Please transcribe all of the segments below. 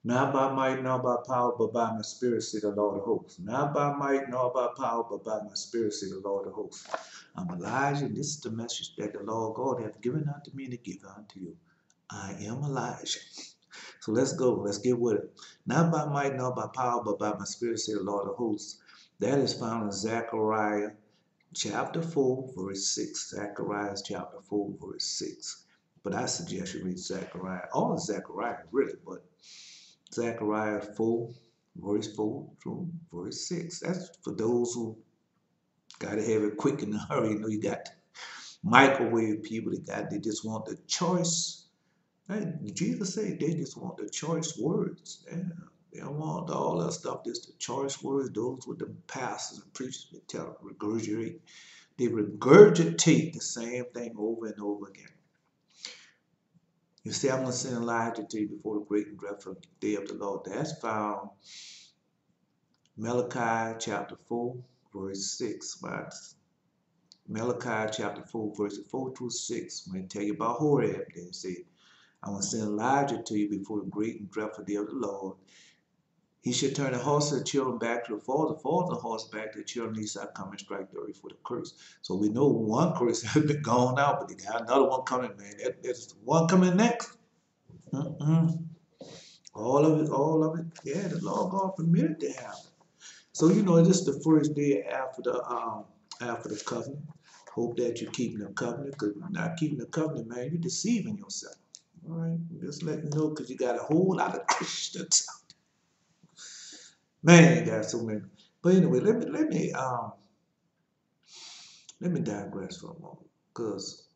Not by might, nor by power, but by my spirit, say the Lord of hosts. Not by might, nor by power, but by my spirit, say the Lord of hosts. I'm Elijah, and this is the message that the Lord God hath given unto me to give unto you. I am Elijah. So let's go. Let's get with it. Not by might, nor by power, but by my spirit, say the Lord of hosts. That is found in Zechariah chapter 4, verse 6. Zechariah chapter 4, verse 6. But I suggest you read Zechariah, all of Zechariah, really, but Zechariah 4, verse 4 through verse 6. That's for those who got to have it quick in a hurry. You know, you got microwave people they just want the choice. And Jesus said they just want the choice words. Yeah. They don't want all that stuff, just the choice words. Those with the pastors and preachers they tell regurgitate. They regurgitate the same thing over and over again. You see, I'm going to send Elijah to you before the great and dreadful day of the Lord. That's found Malachi chapter 4, verse 6. But Malachi chapter 4, verses 4 through 6. I'm going to tell you about Horeb. Then say, I'm going to send Elijah to you before the great and dreadful day of the Lord. He should turn the horse of the children back to the father, the horse back to the children of Esau, come and strike the earth with a curse. So we know one curse has been gone out, but they got another one coming, man. There's one coming next. All of it. Yeah, the Lord God permitted to happen. So you know, this is the first day after the covenant. Hope that you're keeping the covenant, because if you're not keeping the covenant, man, you're deceiving yourself. All right, just let you know, because you got a whole lot of Christians. Man, got so many. But anyway, let me digress for a moment, because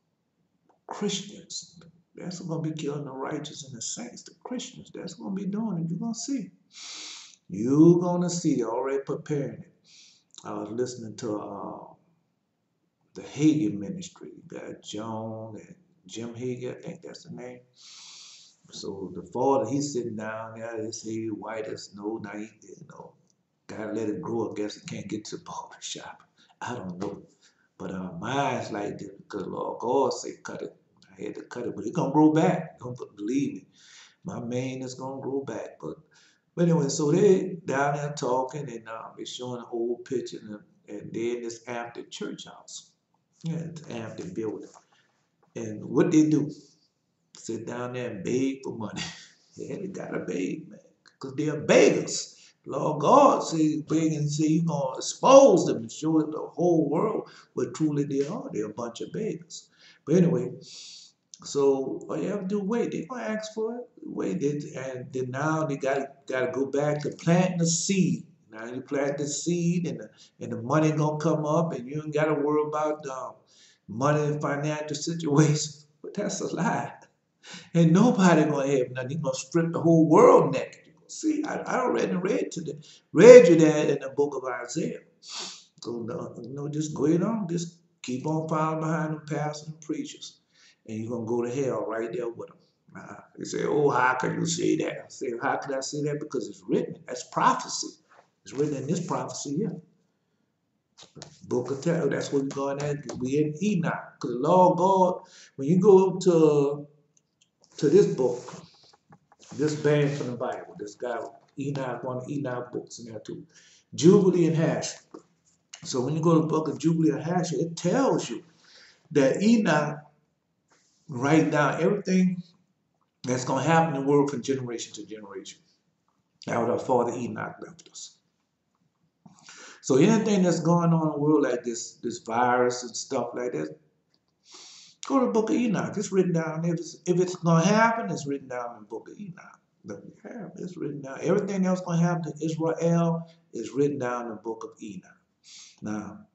Christians, that's what's gonna be killing the righteous and the saints. The Christians, that's what gonna be doing it. You're gonna see. You're gonna see. They're already preparing it. I was listening to the Hagin ministry. You got John and Jim Hagin, I think that's the name. So the father, he's sitting down there, his hair white as snow. Now he, gotta let it grow. I guess he can't get to the barber shop. I don't know. But mine's like this because Lord God said cut it. I had to cut it, but it's gonna grow back. Don't believe me. My mane is gonna grow back. But anyway, so they down there talking and they're showing an old picture and they're in this empty church house. Yeah, it's an empty building. And what they do, sit down there and beg for money. Yeah, they gotta beg, man, because they're beggars. Lord God says, beg and say you're going to expose them and show the whole world what truly they are. They're a bunch of beggars. But anyway, so all you have to do is wait. They're going to ask for it. Wait. And then now they got to go back to planting the seed. Now you plant the seed and the money going to come up and you ain't got to worry about money and financial situations. But that's a lie. Ain't nobody gonna have nothing. He's gonna strip the whole world naked. You gonna see, I already read you that in the book of Isaiah. So just go on, just keep on following behind the pastors and preachers, and you're gonna go to hell right there with them. They say, "Oh, how can you say that?" I say, "How can I say that? Because it's written. That's prophecy. It's written in this prophecy here. Book of Terror. That's what we're going at. We in Enoch. Because the Lord God, when you go to this book, this band from the Bible, this guy, Enoch, one of Enoch books in there too. Jubilee and Hash. So when you go to the book of Jubilee and Hash, it tells you that Enoch write down everything that's going to happen in the world from generation to generation. That was our father Enoch left us. So anything that's going on in the world like this virus and stuff like that, go to the book of Enoch. It's written down. If it's going to happen, it's written down in the book of Enoch. It's written down. Everything else going to happen to Israel is written down in the book of Enoch. Now,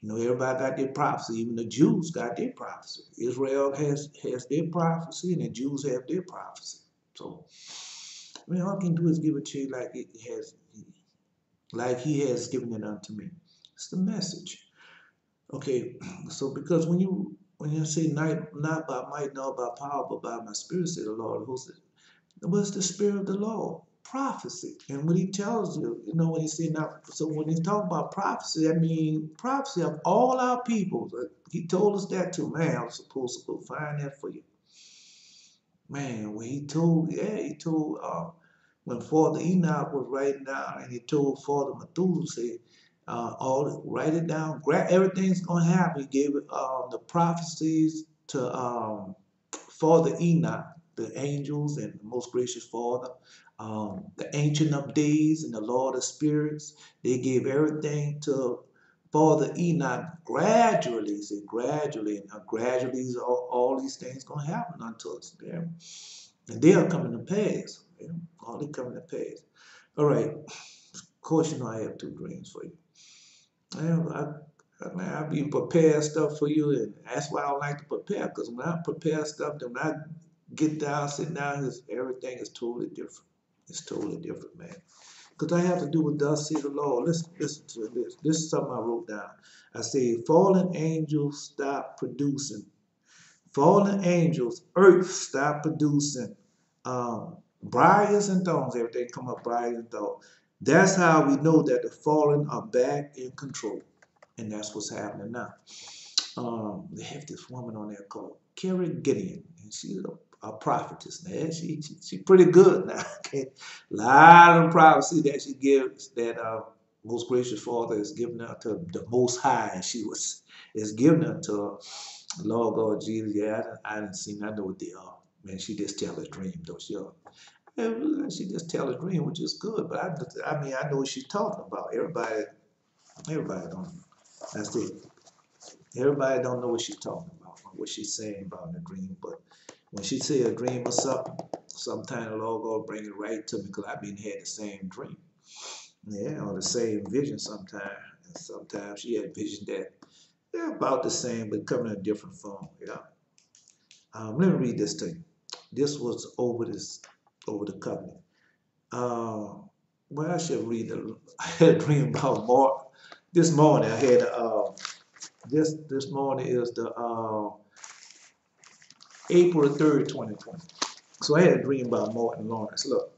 everybody got their prophecy. Even the Jews got their prophecy. Israel has their prophecy, and the Jews have their prophecy. So, all I can do is give it to you like He has given it unto me. It's the message. Okay, so because when you say not by might nor by power, but by my spirit, say the Lord, what's the spirit of the Lord? Prophecy. And when He tells you, when He say now, so when He talk about prophecy, that means prophecy of all our people. He told us that too. Man, I was supposed to go find that for you. Man, when he told, when Father Enoch was writing down, and he told Father Methuselah, say, all write it down, everything's gonna happen. He gave the prophecies to Father Enoch, the angels and the most gracious Father, the Ancient of Days and the Lord of Spirits. They gave everything to Father Enoch gradually. He said gradually, and gradually all these things gonna happen unto us. Yeah. And they are coming to pass. Yeah. All they coming to pass. All right. Of course, you know I have two dreams for you. I be prepared stuff for you, and that's why I don't like to prepare. Because when I prepare stuff, then when I get down, sit down, everything is totally different. It's totally different, man. Because I have to do what thus says the Lord. Listen to this. This is something I wrote down. I say, fallen angels stop producing. Fallen angels, earth stop producing. Briars and thorns, everything come up briars and thorns. That's how we know that the fallen are back in control. And that's what's happening now. They have this woman on there called Carrie Gideon, and she's a prophetess. Now, she pretty good now. Okay? A lot of prophecy that she gives, that most gracious Father is giving her to the Most High, and she is giving her to Lord God Jesus. Yeah, I didn't see. I know what they are. Man, she just tell a dream though. She just tell a dream, which is good. But I mean, I know what she's talking about. Everybody don't. That's it. Everybody don't know what she's talking about, or what she's saying about in the dream. But when she say a dream or something, sometimes the Lord God bring it right to me, because I've been had the same dream. Yeah, or the same vision sometimes. And sometimes she had vision that they're about the same, but coming in a different form. Yeah. Let me read this to you. This was over the covenant. Uh, well, I should read it. I had a dream about Mark. This morning I had this morning is the April 3rd, 2020. So I had a dream about Martin Lawrence. Look,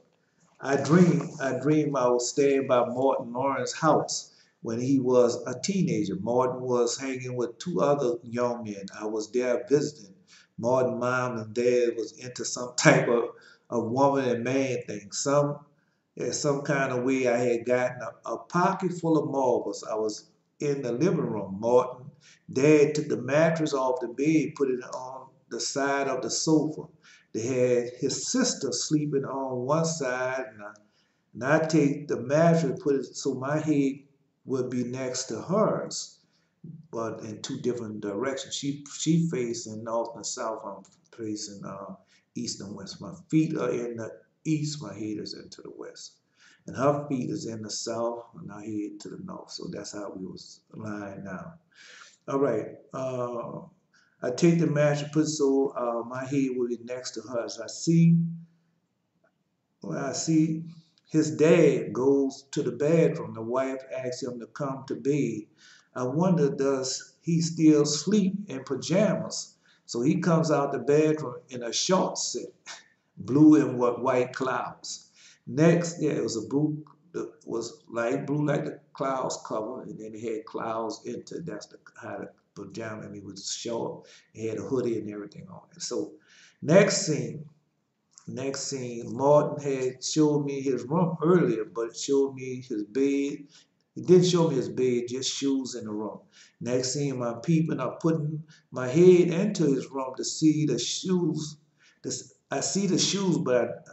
I dreamed I was staying by Martin Lawrence's house when he was a teenager. Martin was hanging with two other young men. I was there visiting. Martin mom and dad was into some type of woman and man thing. Some kind of way I had gotten a pocket full of marbles. I was in the living room. Martin dad took the mattress off the bed, put it on the side of the sofa. They had his sister sleeping on one side, and I take the mattress, put it so my head would be next to hers, but in two different directions. She facing north and south. I'm facing east and west. My feet are in the east. My head is into the west, and her feet is in the south, and I head to the north. So that's how we was lying now. All right. I take the mattress, put it so my head will be next to hers. I see his dad goes to the bathroom. The wife asks him to come to bed. I wonder, does he still sleep in pajamas? So he comes out the bedroom in a short set, blue and white clouds. Next, yeah, it was a blue, it was light blue like the clouds cover, and then it had clouds into, that's how the pajama, I mean, it was short. It had a hoodie and everything on it. So next scene, Martin had showed me his room earlier, but showed me his bed. He didn't show me his bed, just shoes in the room. Next scene, I'm peeping, I'm putting my head into his room to see the shoes. I see the shoes, but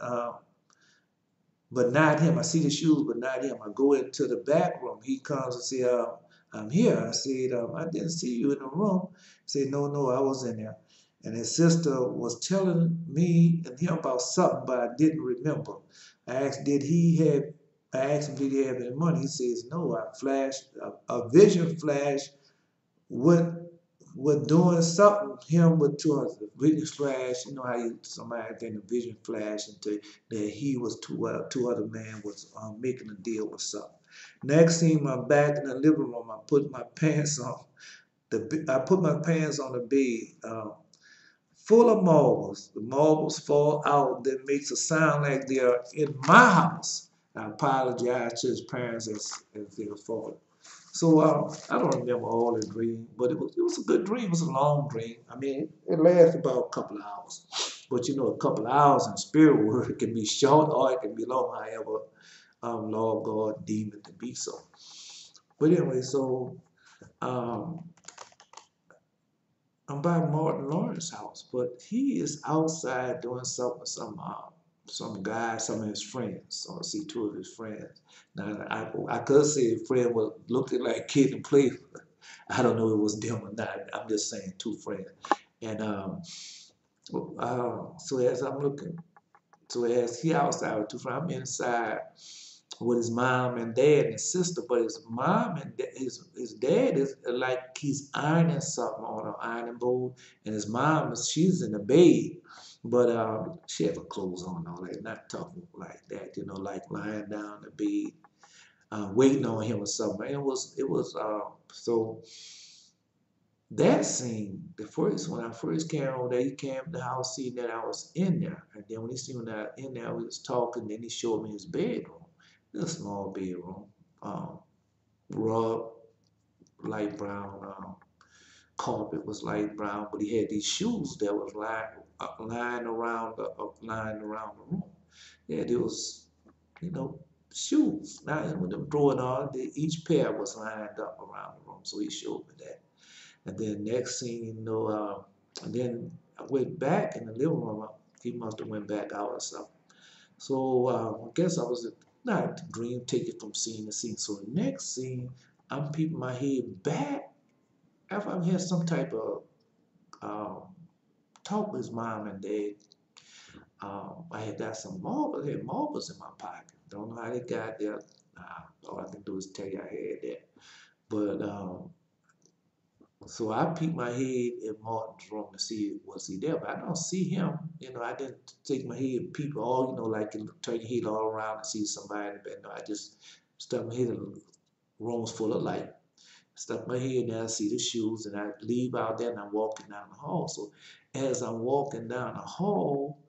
not him. I see the shoes, but not him. I go into the back room. He comes and says, I'm here. I said, I didn't see you in the room. He said, no, I was in there. And his sister was telling me and him about something, but I didn't remember. I asked, I asked him, did he have any money? He says, no. I flashed, a vision flashed with doing something, him with two other vision flash. You know how somebody think the vision flash into that he was two other men was making a deal with something. Next scene, I'm back in the living room. I put my pants on. I put my pants on the bed, full of marbles. The marbles fall out. That makes a sound like they are in my house. I apologize to his parents as they were falling. So I don't remember all the dream, but it was a good dream. It was a long dream. I mean, it lasted about a couple of hours. But you know, a couple of hours in spirit world, it can be short or it can be long, however, Lord God deemed it to be so. But anyway, so um, I'm by Martin Lawrence's house, but he is outside doing something with some guy, some of his friends. So I see two of his friends. Now I could say a friend was looking like Kid and Play. I don't know if it was them or not. I'm just saying two friends. And so as I'm looking, so as he outside with two friends, I'm inside with his mom and dad and his sister, but his mom and his dad is like he's ironing something on an ironing board, and his mom she's in the bed, but she had her clothes on, all that, not talking like that, you know, like lying down the bed, waiting on him or something. And it was so that scene, the first when I first came over there, he came to the house, seeing that I was in there, and then when he seen that I was in there, we was talking. Then he showed me his bedroom, a small bedroom, um, rug, light brown, carpet was light brown, but he had these shoes that was lying around the room. Yeah, there was, you know, shoes. Now with them drawing on, each pair was lined up around the room. So he showed me that. And then next thing you know, and then I went back in the living room. He must have went back out or something. So I guess I was not a dream, take it from scene to scene. So the next scene, I'm peeping my head back after I've had some type of um, talk with his mom and dad. I had got some marbles, I had marbles in my pocket. Don't know how they got there. All I can do is tell you I had that. But so I peeked my head in Martin's room to see was he there, but I don't see him. You know, I didn't take my head and peep all, you know, like turn your head all around and see somebody in the bed. No, I just stuck my head in the room's full of light. Stuck my head there, I see the shoes, and I leave out there and I'm walking down the hall. So as I'm walking down the hall,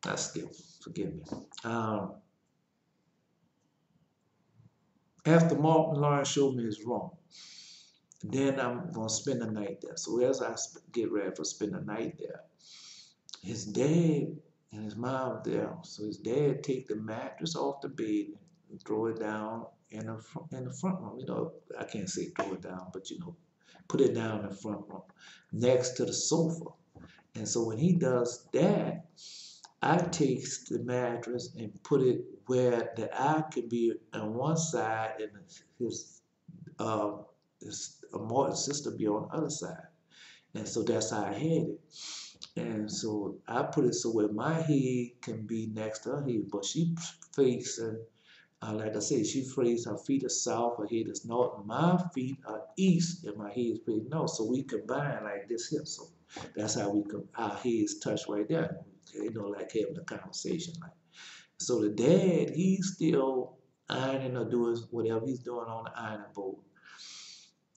oh, I skipped, forgive me. After Martin Lawrence showed me his room, then I'm gonna spend the night there. So as I get ready for spend the night there, his dad and his mom there. So his dad take the mattress off the bed and throw it down in the front room. You know, I can't say throw it down, but you know, put it down in the front room next to the sofa. And so when he does that, I take the mattress and put it where the eye can be on one side and uh, his Martin's sister be on the other side. And so that's how I had it. And so I put it so where my head can be next to her head, but she facing, like I said, she facing her feet are south, her head is north, and my feet are east, and my head is facing north. So we combine like this here. So that's how our heads touch right there. You know, like having a conversation. Like so, the dad, he's still ironing or doing whatever he's doing on the ironing board.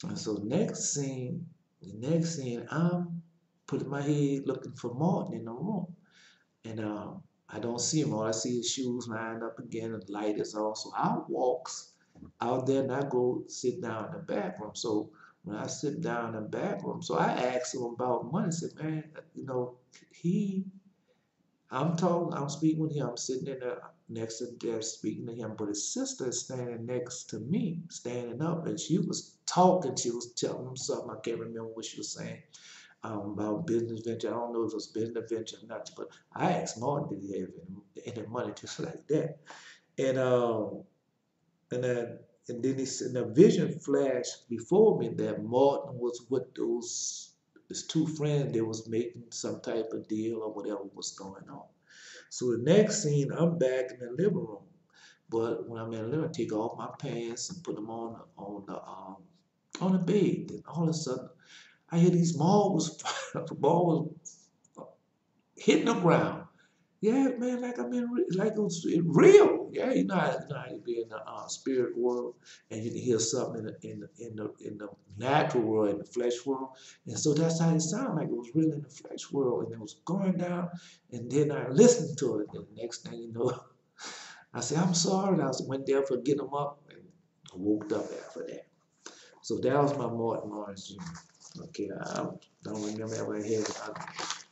And so the next scene, I'm putting my head looking for Martin in the room. And I don't see him. All I see is shoes lined up again, and the light is off. So I walks out there and I go sit down in the back room. So when I sit down in the back room, so I asked him about money. I said, man, you know, I'm speaking with him, I'm sitting in there next to the desk speaking to him, but his sister is standing next to me, standing up, and she was talking, she was telling him something, I can't remember what she was saying, about business venture. I don't know if it was business venture or not, but I asked Martin, did he have any money just like that? And and then and then the vision flashed before me that Martin was with those his two friends. They was making some type of deal or whatever was going on. So the next scene, I'm back in the living room. But when I'm in the living room, I take off my pants and put them on the bed. And all of a sudden, I hear these balls, balls hitting the ground. Yeah, man, like I'm in, like it was real. Yeah, you know how you be in the spirit world, and you can hear something in the natural world, in the flesh world, and so that's how it sounded like it was real in the flesh world, and it was going down, and then I listened to it, and the next thing you know, I said, I'm sorry, and I went there for get them up, and I woke up after that. So that was my Martin Lawrence Jr. Okay, I don't remember ever had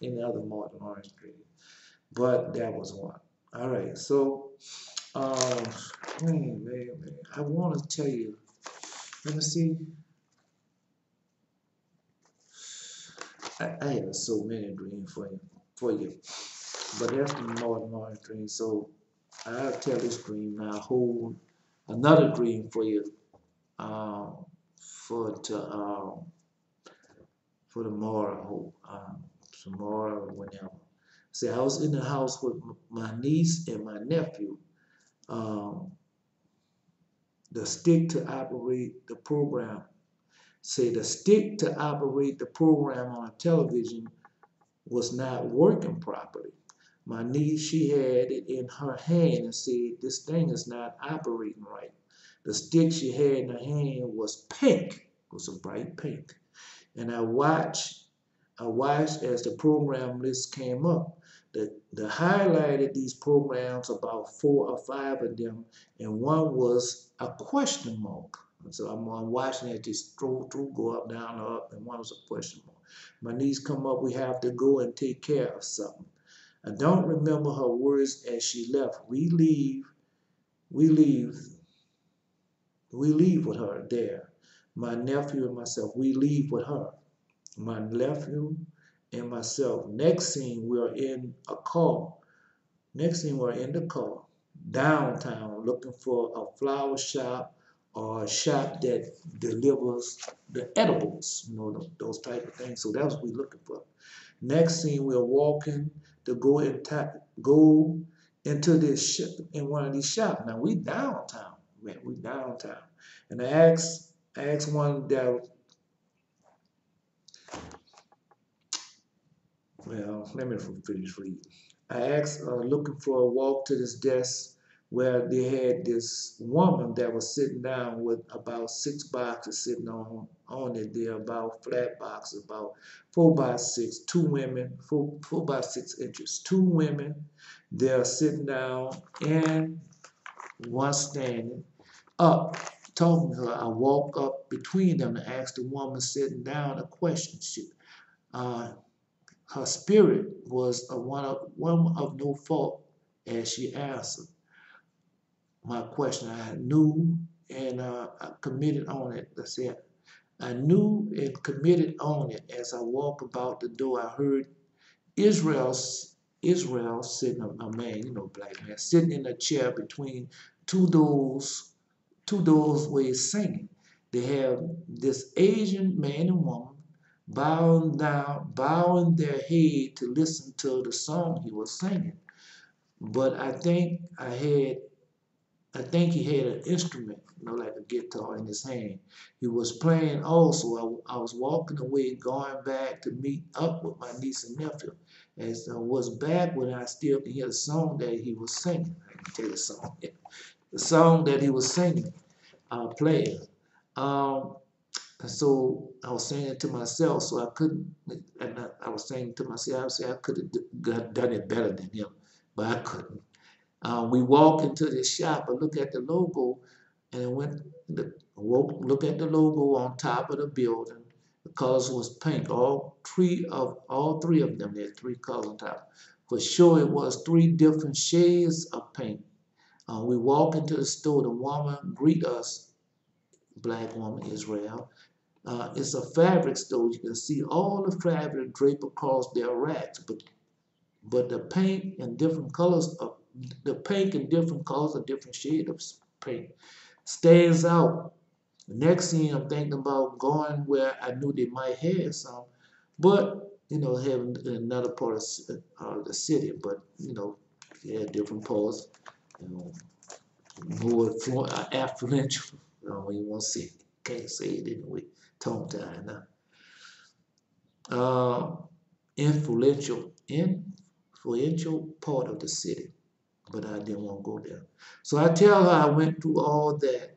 any other Martin Lawrence dream, but that was one. All right, so um, man, I want to tell you. Let me see. I have so many dreams for you, but that's the Martin Lawrence dream. So I'll tell this dream now. Hold another dream for you. Um, for to for tomorrow. Tomorrow or whenever. See, I was in the house with my niece and my nephew. Um, the stick to operate the program. Say the stick to operate the program on television was not working properly. My niece, she had it in her hand and said, this thing is not operating right. The stick she had in her hand was pink, it was a bright pink. And I watched as the program list came up. The highlighted these programs, about 4 or 5 of them, and one was a question mark. So I'm watching it just stroll through, go up, down, up, and one was a question mark. My niece come up, we have to go and take care of something. I don't remember her words as she left. We leave, we leave with her there. My nephew and myself, we leave with her. My nephew and myself. Next scene, we're in a car. Next scene, we're in the car downtown looking for a flower shop or a shop that delivers the edibles, those type of things. So that's what we're looking for. Next scene, we're walking to go into in one of these shops. Now we downtown, man. We downtown, and I asked one that. Well, let me finish reading. I asked, looking for a walk to this desk where they had this woman that was sitting down with about 6 boxes sitting on it. They're about flat boxes, about 4 by 6. Two women, 4 by 6 inches. Two women. They're sitting down and one standing up, talking to her. I walk up between them and ask the woman sitting down a question. Uh, Her spirit was one of no fault as she answered my question. I knew and I committed on it. That's it. I knew and committed on it. As I walked about the door, I heard Israel sitting, a man, black man, sitting in a chair between two doors where he's singing. They have this Asian man and woman bowing down, bowing their head to listen to the song he was singing. But I think he had an instrument, like a guitar in his hand. He was playing also. I was walking away, going back to meet up with my niece and nephew. As I was back when I still could hear the song that he was singing. I can tell you the song. The song that he was singing, playing. Um, and so I was saying it to myself, so I couldn't, and I was saying to myself, I could have done it better than him, but I couldn't. We walked into this shop and look at the logo, and it look at the logo on top of the building. The colors was pink. All three of them had 3 colors on top. For sure, it was 3 different shades of pink. We walk into the store. The woman greet us, black woman, Israel. It's a fabric store. You can see all the fabric draped across their racks, but the paint and different colors of the pink and different colors of different shades of paint stands out. The next thing I'm thinking about going where I knew they might have some, but having another part of the city, but yeah, different parts, you know, more affluential. You want to say, can't say it anyway. Tongue tied now. Influential part of the city, but I didn't want to go there. So I tell her I went through all that.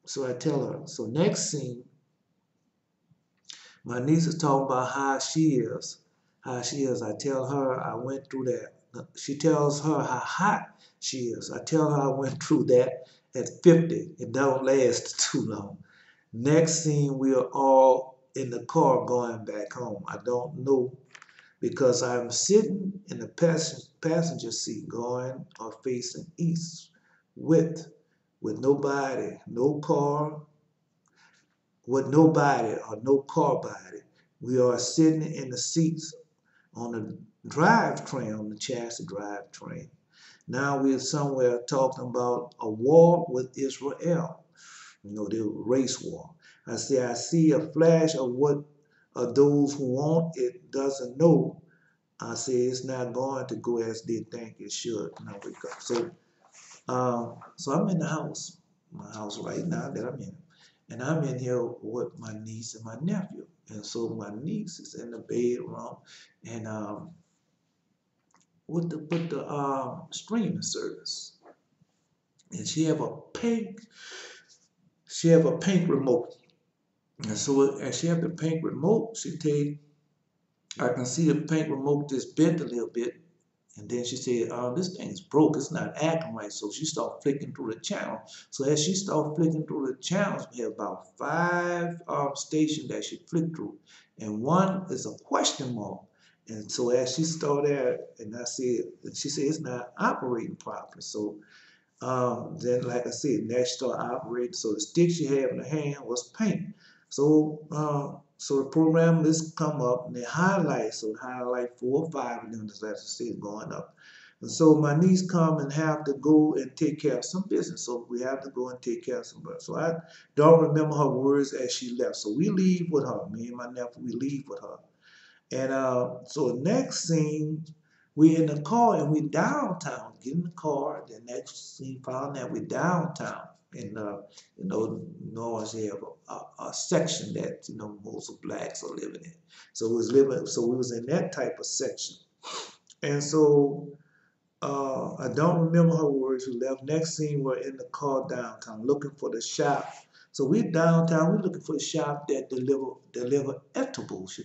So I tell her. So next scene, my niece is talking about how she is. How she is. I tell her I went through that. She tells her how hot she is. I tell her I went through that at 50. It don't last too long. Next scene, we are all in the car going back home. I don't know because I'm sitting in the passenger seat going or facing east with with nobody, no car, with nobody or no car body. We are sitting in the seats on the drivetrain, on the chassis drivetrain. Now we're somewhere talking about a war with Israel, the race war. I see a flash of what those who want it doesn't know. I say it's not going to go as they think it should. Now we go. So I'm in the house, my house right now that I'm in, and I'm in here with my niece and my nephew. And so my niece is in the bedroom, and with the streaming service, and she have a pink remote. And so as she have the pink remote, I can see the pink remote just bent a little bit. And then she said, this thing is broke. It's not acting right. So she started flicking through the channel. So as she started flicking through the channels, we have about 5 stations that she flicked through. And one is a question mark. And so as she started, and she said, it's not operating properly. So then, like I said, now she started operating. So the stick she had in her hand was paint. So the program list come up and they highlight. So it highlight 4 or 5 of them, as I said, going up. And so my niece come and have to go and take care of some business. So we have to go and take care of some business. So I don't remember her words as she left. So we leave with her. Me and my nephew, we leave with her. And so next scene, we in the car and we downtown. Get in the car. The next scene found that we downtown. And Norris have a section that most of blacks are living in. So we was in that type of section. And so I don't remember her words. We left. Next scene, we're in the car downtown looking for the shop. So we downtown. We're looking for the shop that deliver edibles.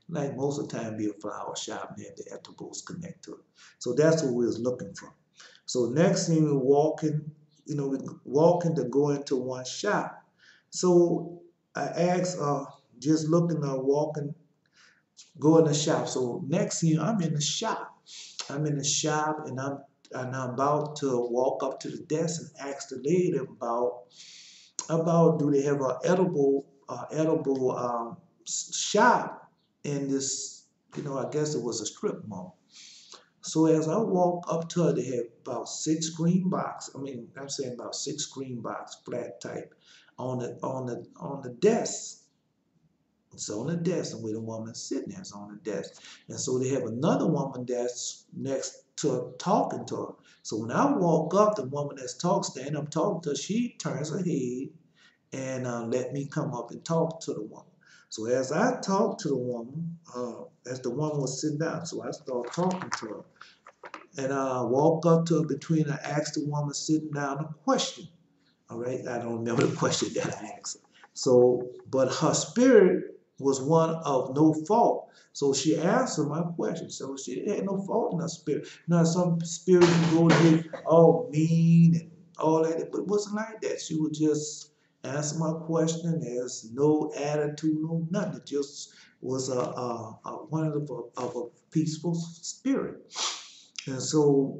Like most of the time, be a flower shop and have the edibles connect to it. So that's what we was looking for. So next scene, we're walking. We walking to go into one shop. So I asked, just looking, walking, go in the shop. So next scene, I'm in the shop. I'm in the shop and I'm about to walk up to the desk and ask the lady about do they have an edible shop in this, I guess it was a strip mall. So as I walk up to her, they have about 6 green box. I'm saying about 6 green box, flat type, on the desk. It's on the desk, and where the woman sitting there is on the desk. And so they have another woman that's next to her talking to her. So when I walk up, the woman that's standing up talking to her, she turns her head and let me come up and talk to the woman. So as I talk to the woman, as the woman was sitting down, so I start talking to her. And I walk up to her between, I asked the woman sitting down a question. All right, I don't remember the question that I asked her. So, but her spirit was one of no fault. So she answered my question. So she had no fault in her spirit. Now, some spirits can go and get all mean and all that, but it wasn't like that. She would just answer my question. There's no attitude, no nothing. It just was one of a peaceful spirit. And so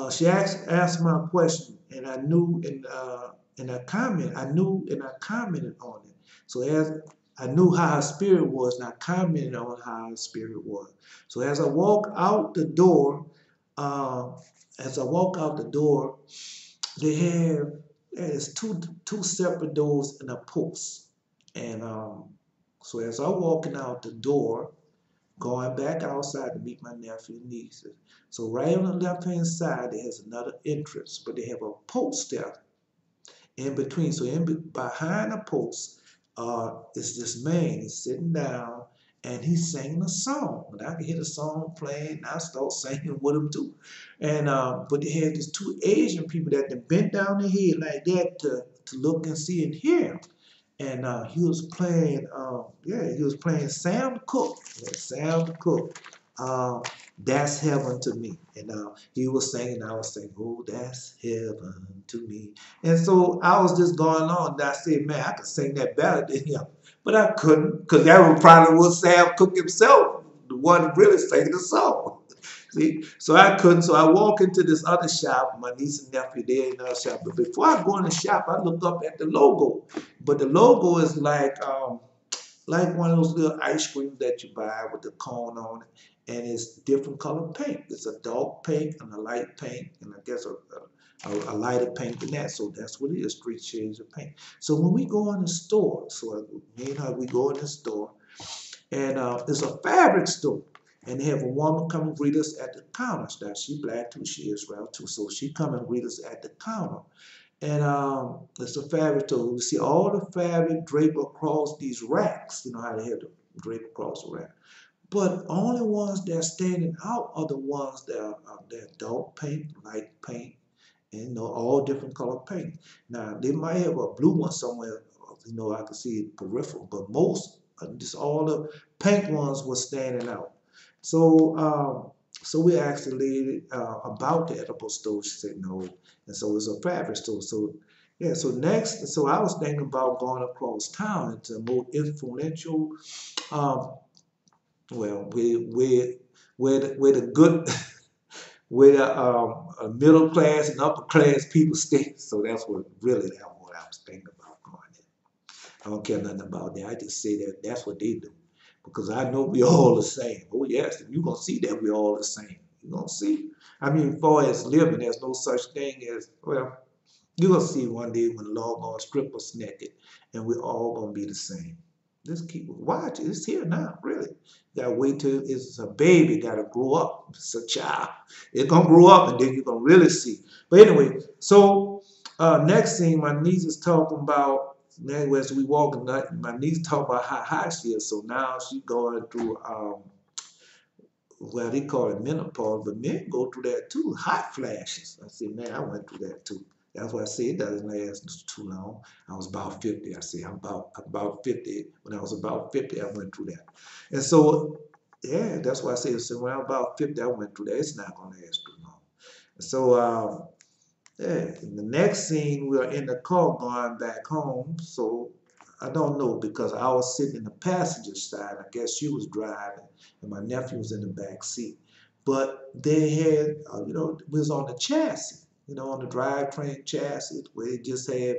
she asked my question, and I knew and I commented on it. So as I knew how her spirit was, and I commented on how her spirit was. So as I walk out the door, uh, they have there's two separate doors and a post. And so as I'm walking out the door, going back outside to meet my nephew and nieces. So right on the left-hand side, there has another entrance, but they have a post there in between. So behind the post is this man. He's sitting down and he's singing a song. And I can hear the song playing, and I start singing with him too. And but they had these 2 Asian people that bent down their head like that to look and see and hear. And he was playing, he was playing Sam Cooke. Yeah, Sam Cooke. That's heaven to me. And he was singing, I was saying, oh, that's heaven to me. And so I was just going on, and I said, man, I could sing that better than him. But I couldn't, because that was probably was Sam Cooke himself, the one really singing the song. See, so I couldn't. So I walk into this other shop. My niece and nephew there in the shop. But before I go in the shop, I look up at the logo. But the logo is like one of those little ice creams that you buy with the cone on it, and it's different color paint. It's a dark pink and a light pink, and I guess a lighter pink than that. So that's what it is, 3 shades of pink. So when we go in the store, so me and her, we go in the store, and it's a fabric store. And they have a woman come and greet us at the counter. Now, she black too, she Israel too. So she come and greet us at the counter. And it's a fabric store. We see all the fabric draped across these racks. You know how they have to drape across the rack. But only ones that are standing out are the ones that are dark paint, light paint, and all different color paint. Now they might have a blue one somewhere, I can see it peripheral, but most, just all the pink ones were standing out. So we asked the lady about the edible store. She said no, and so it's a fabric store. So yeah, so I was thinking about going across town into a more influential, um, well, where the good where the middle class and upper class people stay. So that's what I was thinking about going there. I don't care nothing about that. I just say that that's what they do. Because I know we all the same. Oh yes, you're gonna see that we all the same. You're gonna see. I mean, as far as living, there's no such thing as, well, you're gonna see one day when the Lord gonna strip us naked and we're all gonna be the same. Just keep watching. It's here now, really. You gotta wait till it's a baby, gotta grow up. It's a child. It's gonna grow up and then you're gonna really see. But anyway, so next thing my niece is talking about, as we walking, my niece talking about how high she is. So now she's going through well, they call it menopause, but men go through that too, hot flashes. I said, man, I went through that too. That's why I say it doesn't last too long. I was about 50. I say I'm about 50. When I was about 50, I went through that. And so, yeah, that's why I say, so when I'm about 50, I went through that. It's not going to last too long. So, yeah, in the next scene, we are in the car going back home. So I don't know, because I was sitting in the passenger side. I guess she was driving, and my nephew was in the back seat. But they had, we was on the chassis, on the drivetrain chassis, where it just have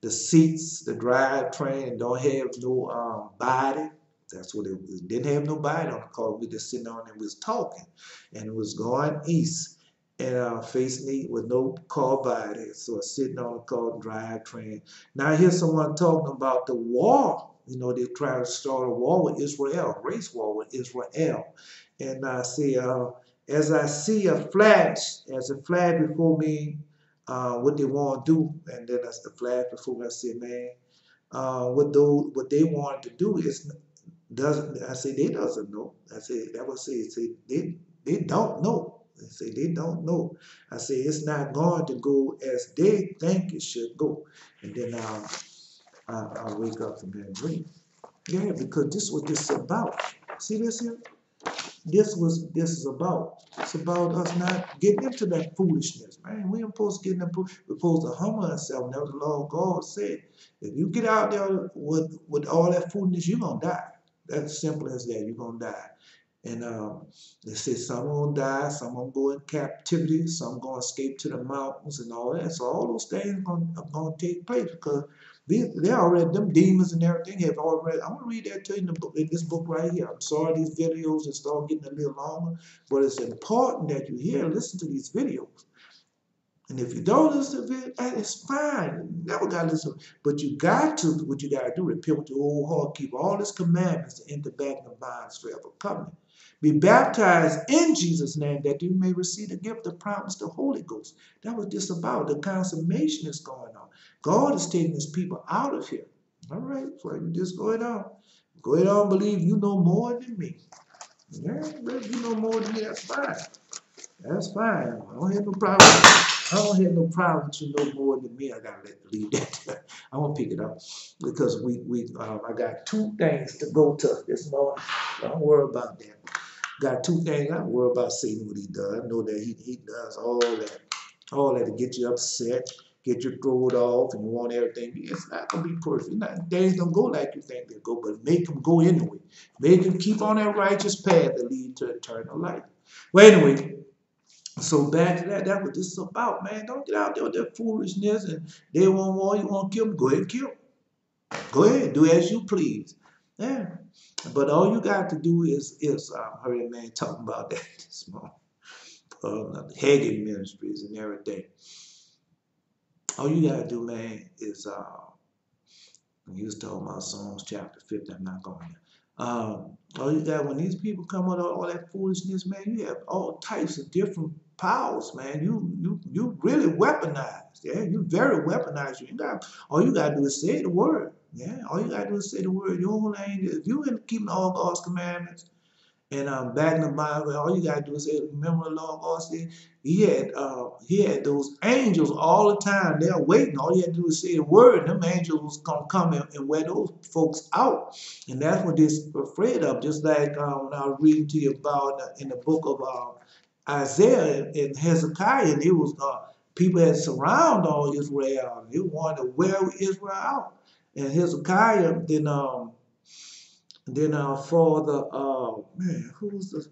the seats, the drivetrain, and don't have no body. That's what it was. It didn't have no body on the car. We just sitting on it and was talking, and it was going east and facing me with no car body. So sitting on the car drivetrain. Now I hear someone talking about the war. They're trying to start a war with Israel, race war with Israel. And I see, as I see a flash before me, what they want to do, and then as the flash before me, I say, man, what they want to do is doesn't. I say they doesn't know. I say that was say they don't know. They say they don't know. I say it's not going to go as they think it should go. And then I'll wake up from that dream. Yeah, because this is what this is about. See this here? This is about. It's about us not getting into that foolishness, man. We ain't supposed to get in the we're supposed to humble ourselves. Now the Lord God said, if you get out there with all that foolishness, you're gonna die. That's simple as that. You're gonna die. And they say some gonna die, some gonna go in captivity, some gonna escape to the mountains and all that. So all those things are gonna take place, because they already, them demons and everything have already. I'm gonna read that to you in the book, in this book right here. I'm sorry these videos are start getting a little longer, but it's important that you hear and listen to these videos. And if you don't listen to it, it's fine. You never got to listen. But you got to, what you got to do, repent with your whole heart, keep all his commandments, to enter back in the bonds forever covenant. Be baptized in Jesus' name, that you may receive the gift of promise, the Holy Ghost. That was just about the consummation is going on. God is taking his people out of here. All right, so you just go ahead on. Go ahead on, believe you know more than me. Yeah, if you know more than me, that's fine. That's fine. I don't have no problem. I don't have no problem with you know more than me. I gotta leave that. I won't pick it up, because I got 2 things to go to this morning. Don't worry about that. Got two things. I don't worry about Satan what he does. I know that he does all that to get you upset, get you thrown off, and you want everything. It's not gonna be perfect. Things don't go like you think they go, but make them go anyway. Make them keep on that righteous path that lead to eternal life. Well, anyway, so back to that. That's what this is about, man. Don't get out there with that foolishness and they want war, you want to kill them. Go ahead and kill them. Go ahead, do as you please. Yeah. But all you got to do is I heard a man talking about that this morning. Hagin Ministries and everything. All you gotta do, man, is he was talking about Psalms chapter 50. I'm not going there. All you got when these people come with all that foolishness, man, you have all types of different powers, man. You really weaponized. Yeah, you very weaponized. You got all you gotta do is say the word. Yeah, all you gotta do is say the word. You whole ain't if you ain't keeping all God's commandments. And back in the Bible, all you gotta do is say, remember the Lord God said he had those angels all the time. They're waiting. All you had to do is say a word, and them angels was gonna come and wear those folks out. And that's what they're afraid of. Just like when I was reading to you about in the book of Isaiah and Hezekiah, and it was people had surrounded all Israel. They wanted to wear Israel out. And Hezekiah then our father, man, who was the,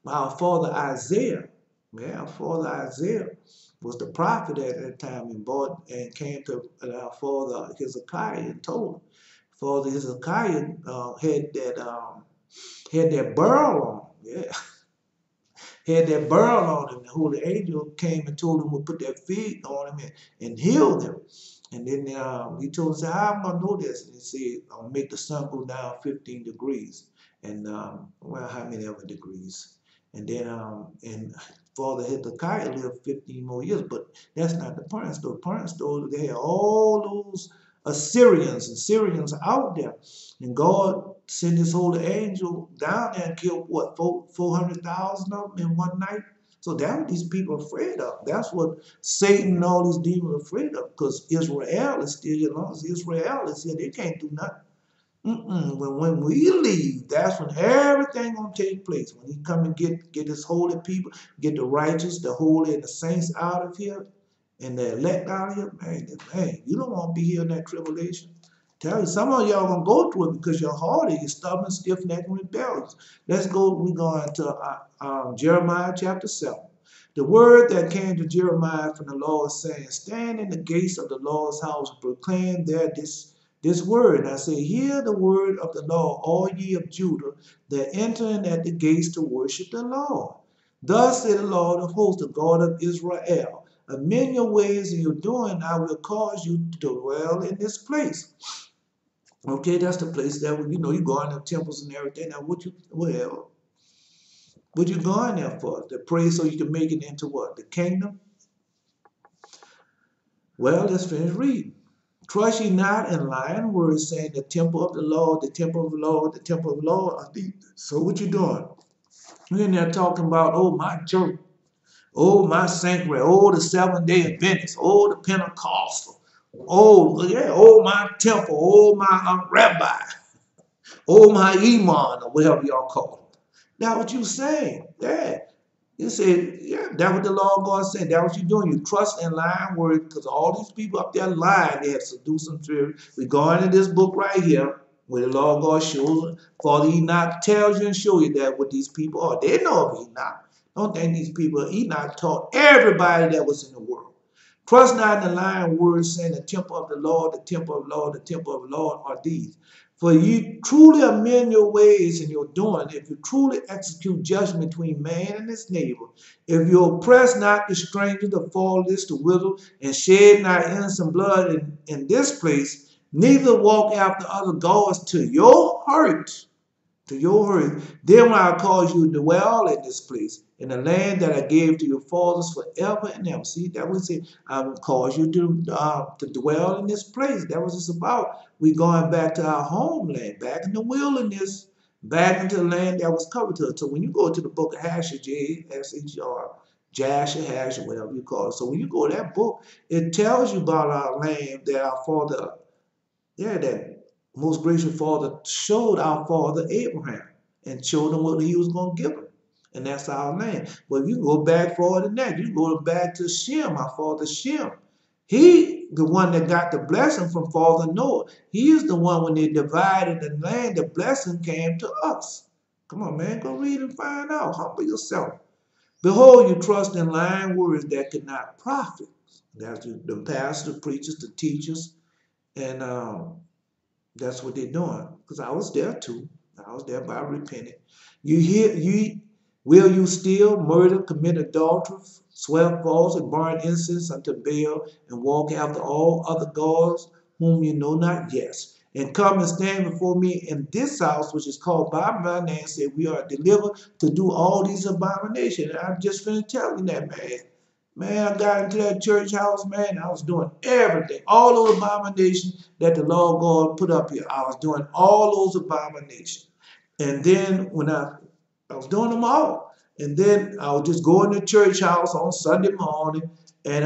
our father Isaiah, man, our father Isaiah was the prophet at that time and bought and came to our father Hezekiah and told him. Father Hezekiah had that burl on, yeah, had that burl on him. The holy angel came and told him to put their feet on him and heal them. And then he told us, how am I going to know this? And he said, I'll make the sun go down 15 degrees. And, well, how many other degrees? And then, and Father Hezekiah lived 15 more years. But that's not the point story. The point story, they had all those Assyrians and Syrians out there. And God sent his holy angel down there and killed, what, 400,000 of them in one night? So that's what these people are afraid of. That's what Satan and all these demons are afraid of, because Israel is still here. As long as Israel is here, they can't do nothing. When we leave, that's when everything gonna take place. When he come and get his holy people, get the righteous, the holy, and the saints out of here, and the elect out of here, man, you don't want to be here in that tribulation. Tell you, some of y'all gonna go through it because you're hardy, you're stubborn, stiff-necked, and rebellious. Let's go. We're going to Jeremiah chapter 7. The word that came to Jeremiah from the Lord saying, stand in the gates of the Lord's house and proclaim there this word. And I say, hear the word of the Lord, all ye of Judah, that enter in at the gates to worship the Lord. Thus said the Lord of hosts, the God of Israel, amend your ways and your doing, I will cause you to dwell in this place. Okay, that's the place that, you go in the temples and everything. Now, what you going there for? To pray so you can make it into what? The kingdom? Well, let's finish reading. Trust ye not in lying words, saying the temple of the Lord, the temple of the Lord, the temple of the Lord. So what you doing? You're in there talking about, oh, my church, oh, my sanctuary, oh, the Seventh-day Adventist, oh, the Pentecostal. Oh, yeah, oh, my temple, oh, my rabbi, oh, my imam, or whatever y'all call it. That's what you saying. Yeah. You said, yeah, that's what the Lord God said. That's what you're doing. You trust in lying words, because all these people up there lying, they have seduced some spirit. We go into this book right here, where the Lord God shows, Father Enoch tells you and show you that what these people are. They know of Enoch. Don't think these people, Enoch taught everybody that was in the world. Trust not in the lying words, saying the temple of the Lord, the temple of the Lord, the temple of the Lord are these. For you truly amend your ways and your doing, if you truly execute judgment between man and his neighbor, if you oppress not the stranger, the fatherless, the widow, and shed not innocent blood in this place, neither walk after other gods to your hurt, then will I cause you to dwell in this place, in the land that I gave to your fathers forever and ever. See, that was it. I will cause you to dwell in this place. That was it's about. We going back to our homeland, back in the wilderness, back into the land that was covered to us. So when you go to the book of Jasher, J-S-H-R, Jasher, Hasher, whatever you call it. So when you go to that book, it tells you about our land that our father, that most gracious Father showed our father Abraham and showed him what he was going to give him. And that's our land. But you go back forward than that. You go back to Shem, our father Shem. He, the one that got the blessing from Father Noah. He is the one when they divided the land, the blessing came to us. Come on, man, go read and find out. Humble yourself. Behold, you trust in lying words that cannot profit. That's the pastors, the preachers, the teachers, and that's what they're doing. Because I was there too. I was there by repenting. Will you steal, murder, commit adultery, swear false, and burn incense unto Baal, and walk after all other gods whom you know not? Yes. And come and stand before me in this house, which is called by my name, say, we are delivered to do all these abominations. And I'm just finna tell you that, man. Man, I got into that church house, man. I was doing everything. All those abominations that the Lord God put up here. I was doing all those abominations. And then when I was doing them all. And then I would just go in the church house on Sunday morning and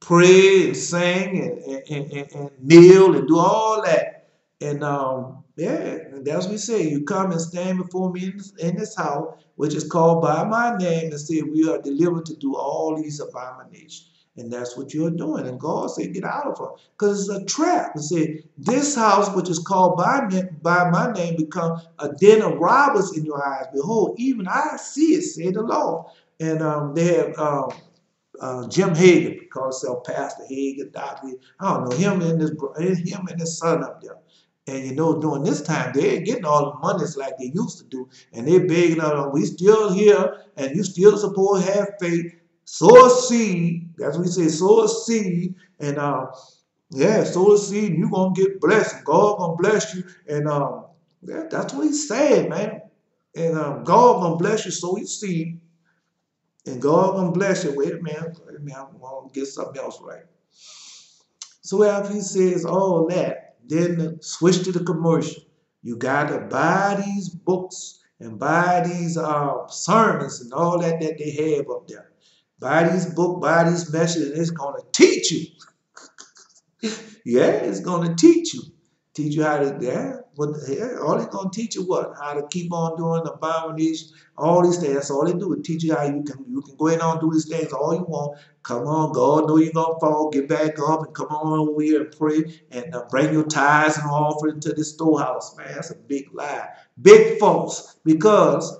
pray and sing and kneel and do all that. And yeah, that's what we say. You come and stand before me in this house, which is called by my name, and say, we are delivered to do all these abominations. And that's what you're doing. And God said, get out of her. Because it's a trap. He said, this house, which is called by my name, become a den of robbers in your eyes. Behold, even I see it, said the Lord. And they have Jim Hagan, calls himself Pastor Hagan, Dr. I don't know, him and his son up there. And you know, during this time, they ain't getting all the monies like they used to do. And they're begging out, we still here, and you still supposed to have faith. Sow a seed. That's what we say, sow a seed. And yeah, sow a seed, and you're going to get blessed. God going to bless you. And yeah, that's what he's saying, man. And God going to bless you, sow your seed. And God going to bless you. Wait a minute, I want to get something else right. So after he says all that, then switch to the commercial. You got to buy these books and buy these sermons and all that they have up there. Buy these books, buy these messages, and it's going to teach you. Yeah, it's going to teach you. Teach you how to, all it's going to teach you what? How to keep on doing abominations, all these things. That's all they do is teach you how you can go ahead and do these things all you want. Come on, God know you're going to fall. Get back up and come on over here and pray and bring your tithes and offering to the storehouse. Man, that's a big lie. Big false. Because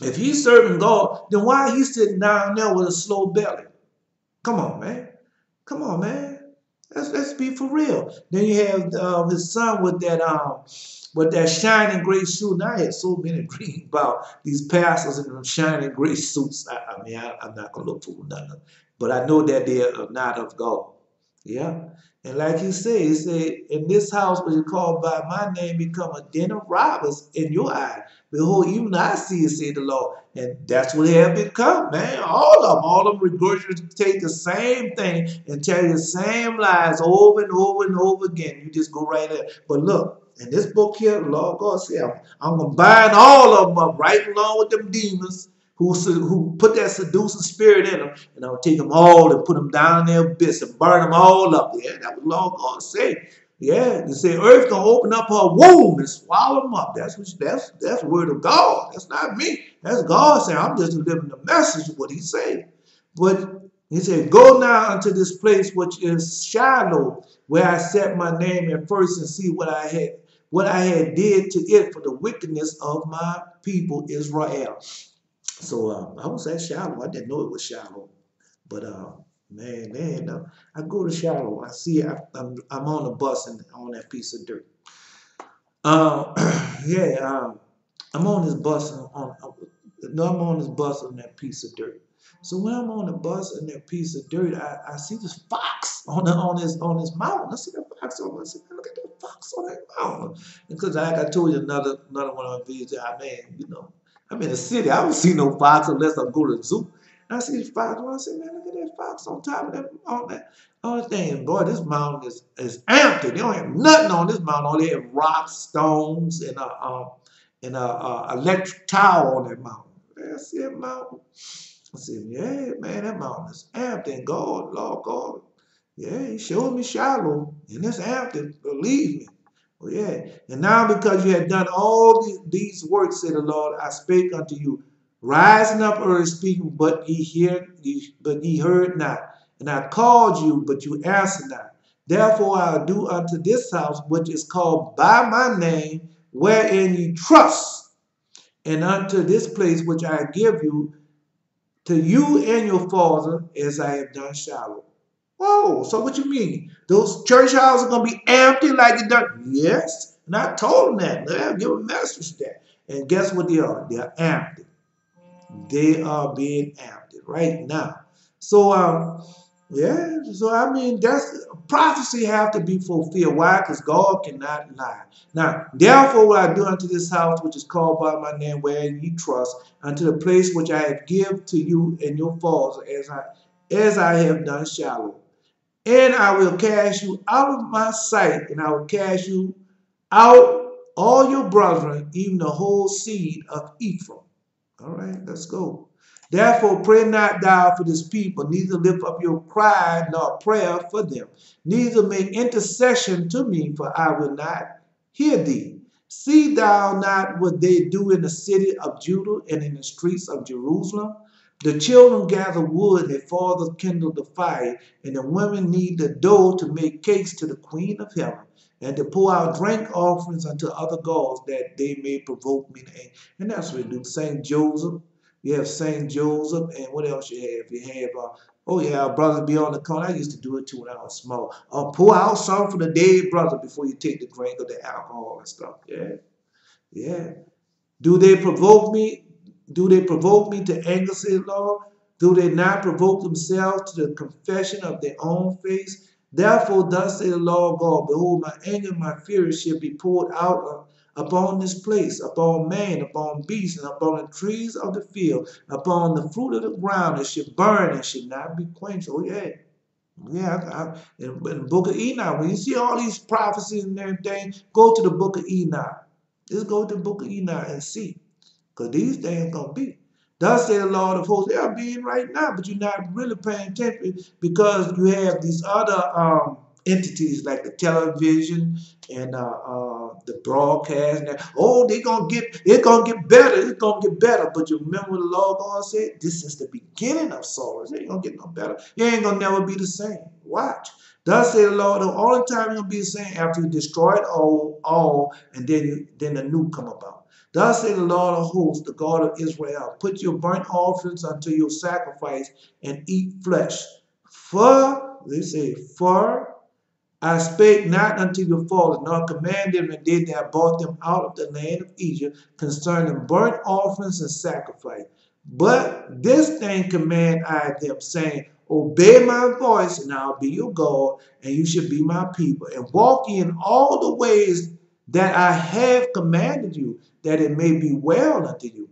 if he's serving God, then why are he sitting down there with a slow belly? Come on, man. Come on, man. Let's be for real. Then you have his son with that shining gray suit. And I had so many dreams about these pastors in them shining gray suits. I mean, I'm not gonna look for nothing, but I know that they are not of God. Yeah. And like he said, in this house which is called by my name become a den of robbers in your eye. Behold, even I see it, said the Lord. And that's what they have become, man. All of them regurgitate the same thing and tell you the same lies over and over and over again. You just go right there. But look, in this book here, the Lord God said, I'm going to bind all of them up right along with them demons who put that seducing spirit in them, and I'll take them all and put them down in their abyss and burn them all up. Yeah, that was Lord God say. Yeah, you say earth gonna open up her womb and swallow them up. That's the word of God. That's not me. That's God saying. I'm just delivering the message of what He said. But He said, "Go now unto this place which is Shiloh, where I set my name at first, and see what I had did to it for the wickedness of my people Israel." So I was at Shiloh. I didn't know it was Shiloh, but man, I go to Shiloh. I see I'm on a bus and on that piece of dirt. Yeah, I'm on this bus I'm on this bus on that piece of dirt. So when I'm on the bus and that piece of dirt, I see this fox on his mountain. I see that fox on. I said, look at that fox on that mountain. Because like I told you another one of my videos, I'm in the city. I don't see no fox unless I go to the zoo. And I see the fox. And I said, man, look at that fox on top of that thing. And boy, this mountain is empty. They don't have nothing on this mountain. All they have rocks, stones, and a electric tower on that mountain. I see that mountain. I said, yeah, man, that mountain is empty. And God, Lord God, yeah, He showed me Shiloh, and it's empty. Believe me. Oh, yeah. And now because you had done all these works, said the Lord, I spake unto you, rising up early speaking, but ye heard not. And I called you, but you answered not. Therefore I'll do unto this house, which is called by my name, wherein ye trust, and unto this place which I give you, to you and your father, as I have done Shiloh. Whoa, so what you mean? Those church houses are going to be empty like it done? Yes. And I told them that. They'll give a message that. And guess what they are? They're empty. They are being empty right now. So, yeah, so I mean, that's prophecy have to be fulfilled. Why? Because God cannot lie. Now, therefore, what I do unto this house, which is called by my name, wherein ye trust, unto the place which I have give to you and your fathers, as I have done Shiloh. And I will cast you out of my sight, and I will cast you out all your brethren, even the whole seed of Ephraim. All right, let's go. Therefore, pray not thou for this people, neither lift up your cry nor prayer for them, neither make intercession to me, for I will not hear thee. See thou not what they do in the city of Judah and in the streets of Jerusalem? The children gather wood, and their fathers kindle the fire, and the women knead the dough to make cakes to the queen of heaven, and to pour out drink offerings unto other gods, that they may provoke me to anger. And that's what we do. St. Joseph. You have St. Joseph, and what else you have? You have, oh yeah, our brothers be on the corner. I used to do it too when I was small. Pour out some for the dead brother before you take the drink of the alcohol and stuff. Yeah, yeah. Do they provoke me? Do they provoke me to anger, said Lord? Do they not provoke themselves to the confession of their own face? Therefore, thus saith the Lord God, behold, my anger and my fury shall be poured out upon this place, upon man, upon beast, and upon the trees of the field, upon the fruit of the ground. It should burn and should not be quenched. Oh, yeah. Yeah, in the book of Enoch, when you see all these prophecies and everything, go to the book of Enoch. Just go to the book of Enoch and see. Because these things going to be. Thus say the Lord of hosts, they are being right now, but you're not really paying attention because you have these other entities like the television and the broadcast. And oh, it's going to get better. It's going to get better. But you remember what the Lord God said? This is the beginning of sorrows. It ain't going to get no better. It ain't going to never be the same. Watch. Thus say the Lord, the only time it's going to be the same after you destroy it all and then the new come about. Thus say the Lord of hosts, the God of Israel, put your burnt offerings unto your sacrifice and eat flesh. For I spake not unto your fathers, nor commanded them the day that I brought them out of the land of Egypt concerning burnt offerings and sacrifice. But this thing command I them, saying, obey my voice, and I'll be your God, and you shall be my people, and walk in all the ways that I have commanded you, that it may be well unto you.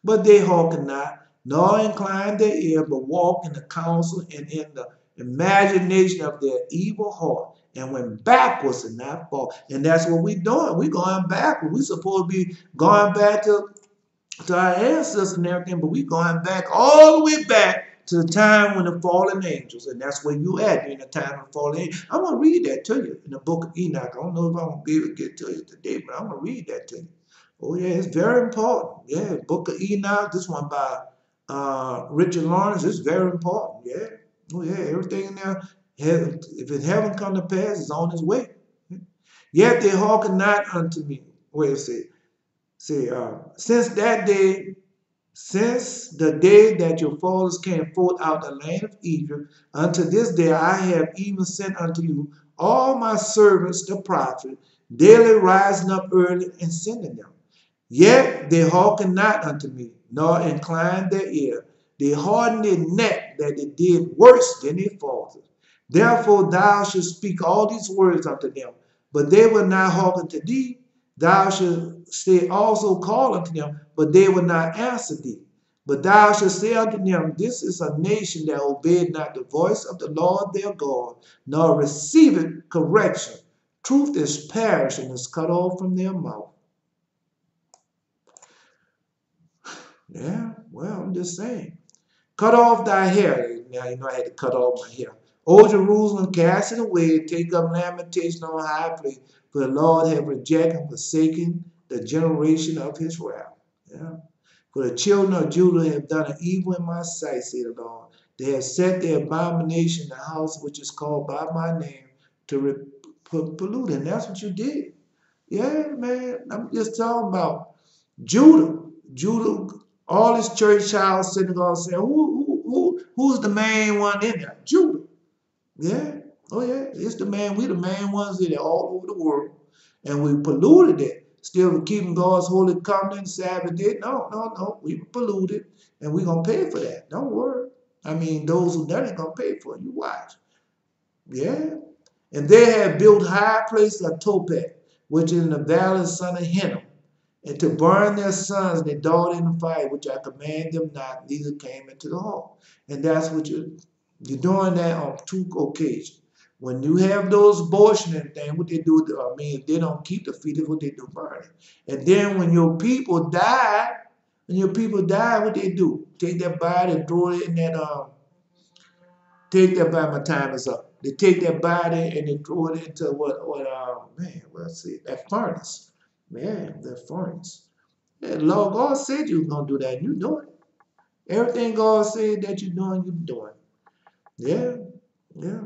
But they hearken not, nor incline their ear, but walk in the counsel and in the imagination of their evil heart, and went backwards and not forward. And that's what we're doing. We're going backwards. We're supposed to be going back to our ancestors and everything, but we're going back all the way back to the time when the fallen angels, and that's where you at in the time of the fallen angels. I'm going to read that to you in the book of Enoch. I don't know if I'm going to be able to get to you today, but I'm going to read that to you. Oh, yeah, it's very important. Yeah, book of Enoch, this one by Richard Lawrence, it's very important. Yeah. Oh, yeah, everything in there, if it haven't come to pass, it's on its way. Yet they hearken not unto me. Wait a second. See, since the day that your fathers came forth out of the land of Egypt, unto this day I have even sent unto you all my servants the prophet, daily rising up early and sending them. Yet they hearken not unto me, nor incline their ear. They hardened their neck, that they did worse than their fathers. Therefore thou shalt speak all these words unto them, but they will not hearken to thee. Thou shalt say also call unto them, but they will not answer thee. But thou shalt say unto them, this is a nation that obeyed not the voice of the Lord their God, nor receiveth correction. Truth is perished and is cut off from their mouth. Yeah, well, I'm just saying. Cut off thy hair. Now, you know, I had to cut off my hair. O Jerusalem, cast it away, take up lamentation on high place. For the Lord hath rejected and forsaken the generation of his wrath. Yeah. For the children of Judah have done an evil in my sight, said the Lord. They have set their abomination in the house which is called by my name to pollute it. And that's what you did. Yeah, man. I'm just talking about Judah. Judah, all his church house, synagogue saying, who's the main one in there? Judah. Yeah. Oh, yeah. It's the man. We the main ones in it all over the world. And we polluted it. Still keeping God's holy covenant, Sabbath day. No. We polluted. And we're going to pay for that. Don't worry. I mean, those who done it going to pay for it. You watch. Yeah. And they had built high places of Tophet, which is in the valley of the son of Hinnom, and to burn their sons and their daughters in the fire, which I command them not, neither came into the hall. And that's what you're doing that on 2 occasions. When you have those abortion and things, what they do, I mean, they don't keep the fetus, what they do, burn it. And then when your people die, what they do? Take their body and throw it in that, take that body, my time is up. They take that body and they throw it into that furnace. Man, that furnace. Yeah, Lord, God said you was going to do that, and you doing it. Everything God said that you're doing, you're doing. Yeah, yeah.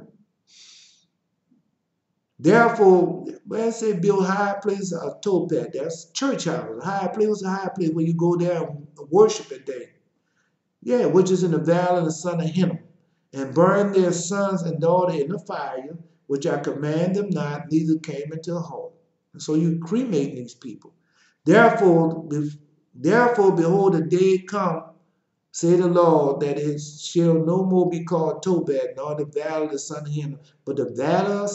Therefore, when I say build high places of Tophet, that's church houses. High place, a high place where you go there and worship a day. Yeah, which is in the valley of the son of Hinnom, and burn their sons and daughters in the fire, which I command them not, neither came into the home. And so you cremate these people. Therefore, behold, the day come, say the Lord, that it shall no more be called Tobad, nor the valley of the son of Hinnom, but the valley of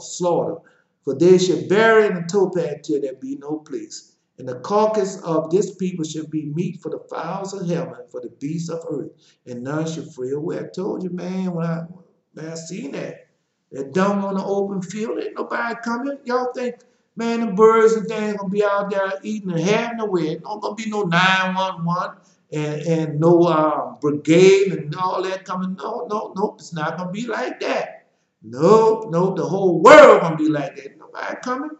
slaughter. For they shall bury in the Tophet till there be no place. And the carcass of this people shall be meat for the fowls of heaven, for the beasts of earth, and none shall flee away. I told you, man, when I seen that dung on the open field, ain't nobody coming. Y'all think, man, the birds and things gonna be out there eating and having away. Ain't gonna be no 911 and no brigade and all that coming. No, it's not gonna be like that. No, the whole world gonna be like that. Nobody coming.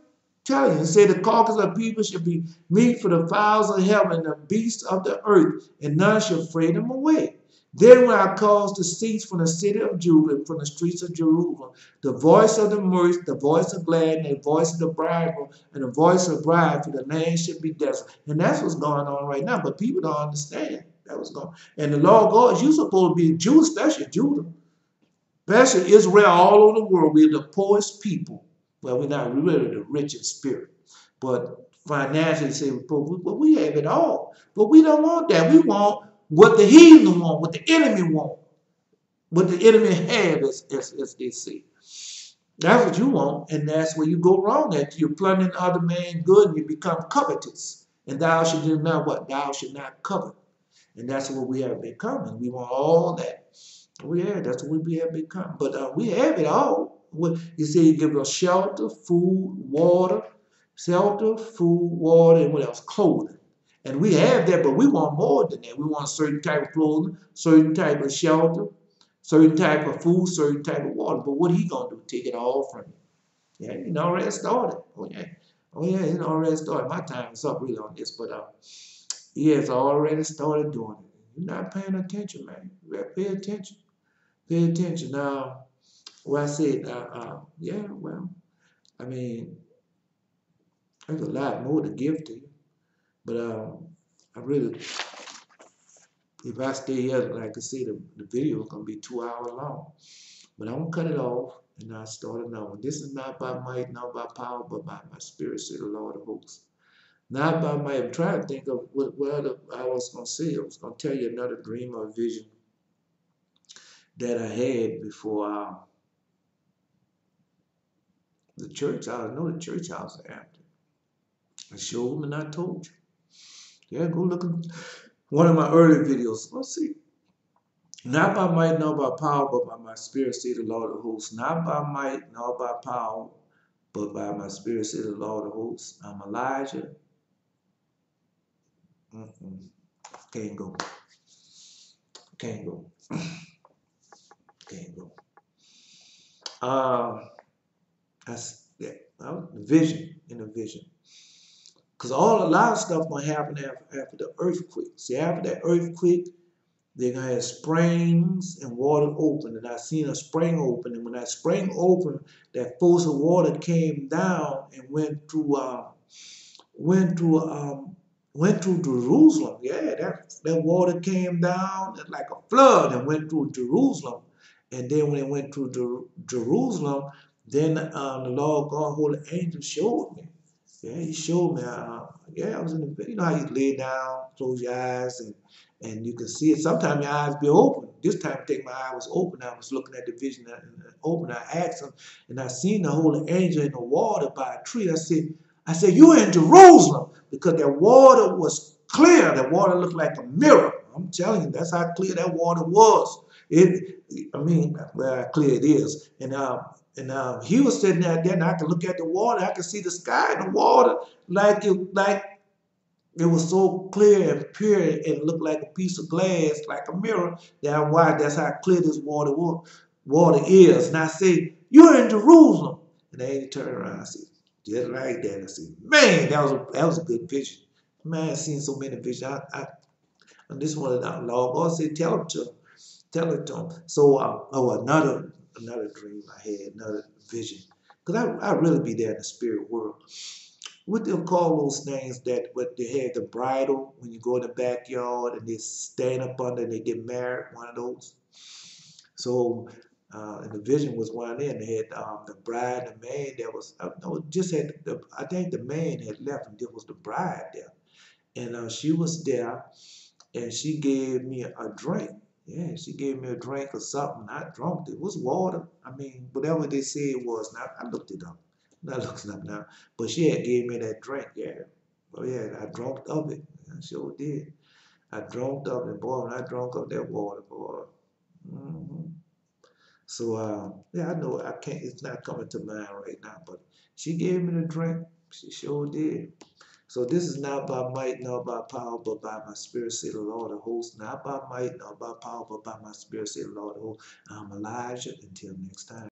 Tell you, and say the carcass of people shall be meat for the fowls of heaven and the beasts of the earth, and none shall fray them away. Then will I cause to cease from the city of Judah and from the streets of Jerusalem the voice of the mirth, the voice of gladness, the voice of the bridegroom, and the voice of the bride, for the land should be desolate. And that's what's going on right now, but people don't understand that was going on. And the Lord God, you're supposed to be Jew, especially Judah, especially Israel, all over the world. We're the poorest people. Well, we're not really the rich in spirit, but financially, say we're poor, but we have it all. But we don't want that. We want what the heathen want, what the enemy want, what the enemy have, as they say. That's what you want, and that's where you go wrong at. You're plundering other man's good, and you become covetous. And thou should do not what? Thou should not covet. And that's what we have become, and we want all that. That's what we have become. But we have it all. You say you give us shelter, food, water, and what else? Clothing. And we have that, but we want more than that. We want a certain type of clothing, certain type of shelter, certain type of food, certain type of water. But what he gonna do? Take it all from you. Yeah, it already started. Oh yeah, it already started. My time is up really on this, but he has already started doing it. You're not paying attention, man. You gotta pay attention. Pay attention. Now, what I said, yeah, well, I mean, there's a lot more to give to you, but I really, if I stay here, like I said, the video is gonna be 2 hours long, but I'm gonna cut it off and I start another one. This is not by might, not by power, but by my spirit, said the Lord of hosts. Not by might. I'm trying to think of what other I was gonna say. I was gonna tell you another dream or vision that I had before the church house. I know the church house after. I showed them and I told you. Yeah, go look at one of my early videos. Let's see. Not by might nor by power, but by my spirit, say the Lord of hosts. Not by might nor by power, but by my spirit, say the Lord of hosts. I'm Elijah. Can't go. Can't go. Can't go. That's that. The vision, in the vision. Because a lot of stuff gonna happen after the earthquake. See, after that earthquake, they're gonna have springs and water open. And I seen a spring open, and when that spring opened, that force of water came down and went through went through Jerusalem. Yeah, that water came down like a flood and went through Jerusalem. And then when it went through Jerusalem, then the Lord God, Holy Angel showed me. Yeah, he showed me. Yeah, I was in the, you know how you lay down, close your eyes, and you can see it. Sometimes your eyes be open. This time, I think my eye was open. I was looking at the vision and open. I asked him, and I seen the Holy Angel in the water by a tree. I said, you're in Jerusalem, because that water was clear. That water looked like a mirror. I'm telling you, that's how clear that water was. I mean, well, how clear it is. And he was sitting there, and I could look at the water. I could see the sky and the water like it was so clear and pure, and it looked like a piece of glass, like a mirror. That's how clear this water is. And I say, you're in Jerusalem. And they turned around. I said, just like that. I said, man, that was a good vision. Man, I've seen so many visions. And this one, Lord God said, tell it to him. So, another dream I had, another vision, because I really be there in the spirit world. What they'll call those things that what they have the bridal when you go in the backyard and they stand up under and they get married, one of those. So and the vision was one of them. They had the bride and the man that was no, just had I think the man had left and there was the bride there. And she was there and she gave me a drink. Yeah, she gave me a drink or something. I drunk it. It was water. I mean, whatever they say it was. Now I looked it up. I'm not looking up now. But she had gave me that drink. Yeah. Oh yeah, I drunk of it. I sure did. I drunk of it, boy. When I drunk of that water, boy. hmm So yeah, I know I can't. It's not coming to mind right now. But she gave me the drink. She sure did. So this is not by might, nor by power, but by my spirit, say the Lord of hosts. Not by might, nor by power, but by my spirit, say the Lord of hosts. I'm Elijah. Until next time.